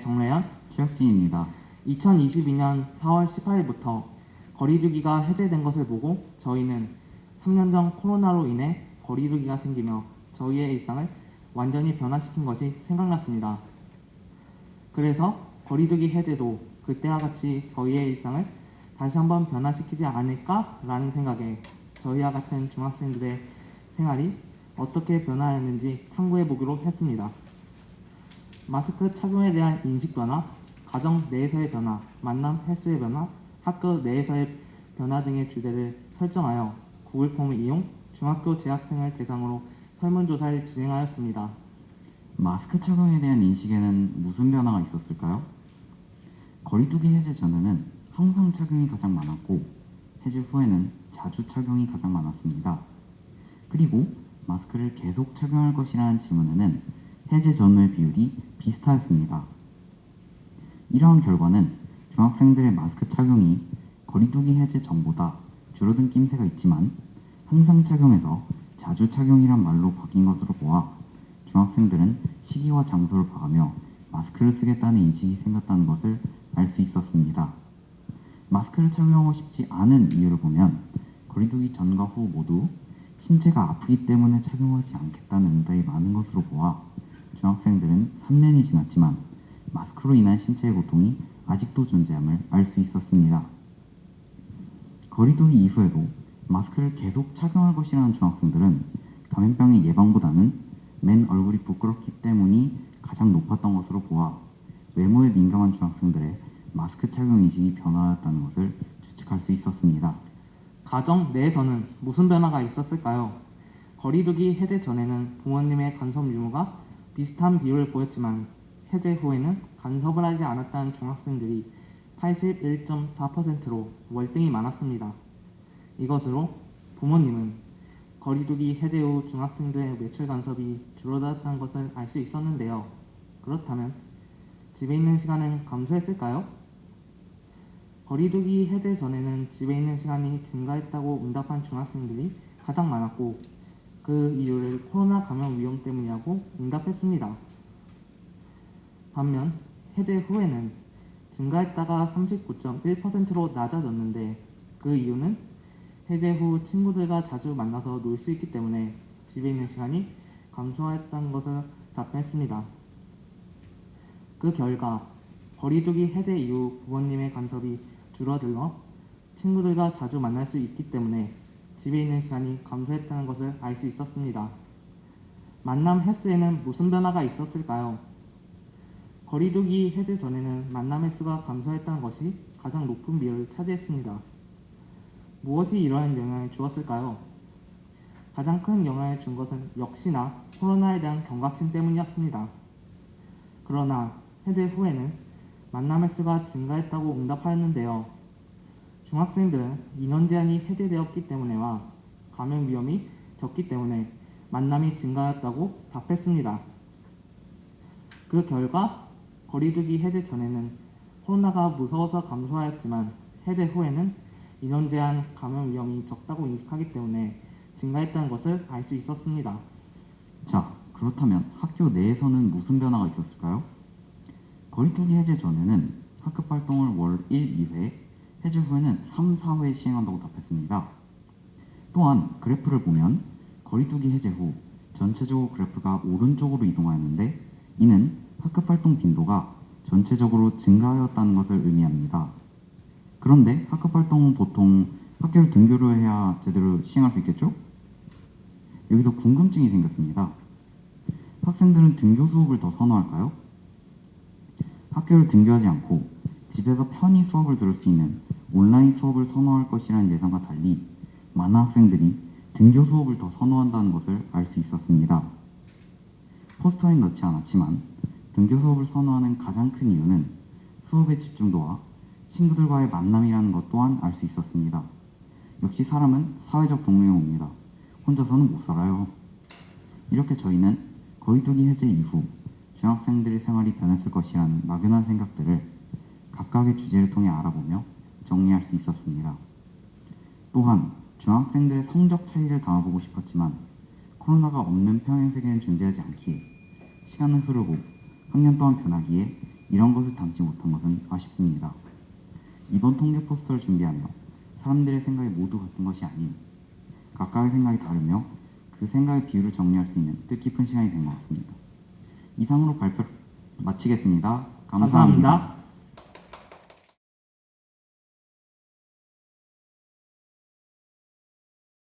정래현, 최혁진입니다. 2022년 4월 18일부터 거리두기가 해제된 것을 보고 저희는 3년 전 코로나로 인해 거리두기가 생기며 저희의 일상을 완전히 변화시킨 것이 생각났습니다. 그래서 거리두기 해제도 그때와 같이 저희의 일상을 다시 한번 변화시키지 않을까라는 생각에 저희와 같은 중학생들의 생활이 어떻게 변화했는지 탐구해 보기로 했습니다. 마스크 착용에 대한 인식 변화, 가정 내에서의 변화, 만남 횟수의 변화, 학교 내에서의 변화 등의 주제를 설정하여 구글 폼을 이용 중학교 재학생을 대상으로 설문조사를 진행하였습니다. 마스크 착용에 대한 인식에는 무슨 변화가 있었을까요? 거리두기 해제 전에는 항상 착용이 가장 많았고 해제 후에는 자주 착용이 가장 많았습니다. 그리고 마스크를 계속 착용할 것이라는 질문에는 해제 전후의 비율이 비슷하였습니다. 이러한 결과는 중학생들의 마스크 착용이 거리두기 해제 전보다 줄어든 낌새가 있지만 항상 착용에서 자주 착용이란 말로 바뀐 것으로 보아 중학생들은 시기와 장소를 봐가며 마스크를 쓰겠다는 인식이 생겼다는 것을 알 수 있었습니다. 마스크를 착용하고 싶지 않은 이유를 보면 거리두기 전과 후 모두 신체가 아프기 때문에 착용하지 않겠다는 응답이 많은 것으로 보아 중학생들은 3년이 지났지만 마스크로 인한 신체의 고통이 아직도 존재함을 알 수 있었습니다. 거리두기 이후에도 마스크를 계속 착용할 것이라는 중학생들은 감염병의 예방보다는 맨 얼굴이 부끄럽기 때문이 가장 높았던 것으로 보아 외모에 민감한 중학생들의 마스크 착용 인식이 변화하였다는 것을 추측할 수 있었습니다. 가정 내에서는 무슨 변화가 있었을까요? 거리두기 해제 전에는 부모님의 간섭 유무가 비슷한 비율을 보였지만 해제 후에는 간섭을 하지 않았다는 중학생들이 81.4%로 월등히 많았습니다. 이것으로 부모님은 거리두기 해제 후 중학생들의 외출 간섭이 줄어들었다는 것을 알 수 있었는데요. 그렇다면 집에 있는 시간은 감소했을까요? 거리두기 해제 전에는 집에 있는 시간이 증가했다고 응답한 중학생들이 가장 많았고 그 이유를 코로나 감염 위험 때문이라고 응답했습니다. 반면 해제 후에는 증가했다가 39.1%로 낮아졌는데 그 이유는 해제 후 친구들과 자주 만나서 놀 수 있기 때문에 집에 있는 시간이 감소했다는 것을 답변했습니다. 그 결과 거리두기 해제 이후 부모님의 간섭이 줄어들어 친구들과 자주 만날 수 있기 때문에 집에 있는 시간이 감소했다는 것을 알 수 있었습니다. 만남 횟수에는 무슨 변화가 있었을까요? 거리두기 해제 전에는 만남 횟수가 감소했다는 것이 가장 높은 비율을 차지했습니다. 무엇이 이러한 영향을 주었을까요? 가장 큰 영향을 준 것은 역시나 코로나에 대한 경각심 때문이었습니다. 그러나 해제 후에는 만남 횟수가 증가했다고 응답하였는데요. 중학생들은 인원 제한이 해제되었기 때문에와 감염 위험이 적기 때문에 만남이 증가했다고 답했습니다. 그 결과 거리두기 해제 전에는 코로나가 무서워서 감소하였지만 해제 후에는 인원 제한 감염 위험이 적다고 인식하기 때문에 증가했다는 것을 알 수 있었습니다. 자, 그렇다면 학교 내에서는 무슨 변화가 있었을까요? 거리두기 해제 전에는 학급 활동을 월 1, 2회, 해제 후에는 3, 4회 시행한다고 답했습니다. 또한 그래프를 보면 거리두기 해제 후 전체적으로 그래프가 오른쪽으로 이동하였는데 이는 학급 활동 빈도가 전체적으로 증가하였다는 것을 의미합니다. 그런데 학급 활동은 보통 학교를 등교를 해야 제대로 시행할 수 있겠죠? 여기서 궁금증이 생겼습니다. 학생들은 등교 수업을 더 선호할까요? 학교를 등교하지 않고 집에서 편히 수업을 들을 수 있는 온라인 수업을 선호할 것이라는 예상과 달리 많은 학생들이 등교 수업을 더 선호한다는 것을 알 수 있었습니다. 포스터에 넣지 않았지만 등교 수업을 선호하는 가장 큰 이유는 수업의 집중도와 친구들과의 만남이라는 것 또한 알 수 있었습니다. 역시 사람은 사회적 동물의 mov니다. 혼자서는 못 살아요. 이렇게 저희는 거리두기 해제 이후 중학생들의 생활이 변했을 것이라는 막연한 생각들을 각각의 주제를 통해 알아보며 정리할 수 있었습니다. 또한 중학생들의 성적 차이를 담아보고 싶었지만 코로나가 없는 평행 세계는 존재하지 않기에 시간은 흐르고 학년 또한 변하기에 이런 것을 담지 못한 것은 아쉽습니다. 이번 통계 포스터를 준비하며 사람들의 생각이 모두 같은 것이 아닌 각각의 생각이 다르며 그 생각의 비율을 정리할 수 있는 뜻깊은 시간이 된 것 같습니다. 이상으로 발표를 마치겠습니다. 감사합니다.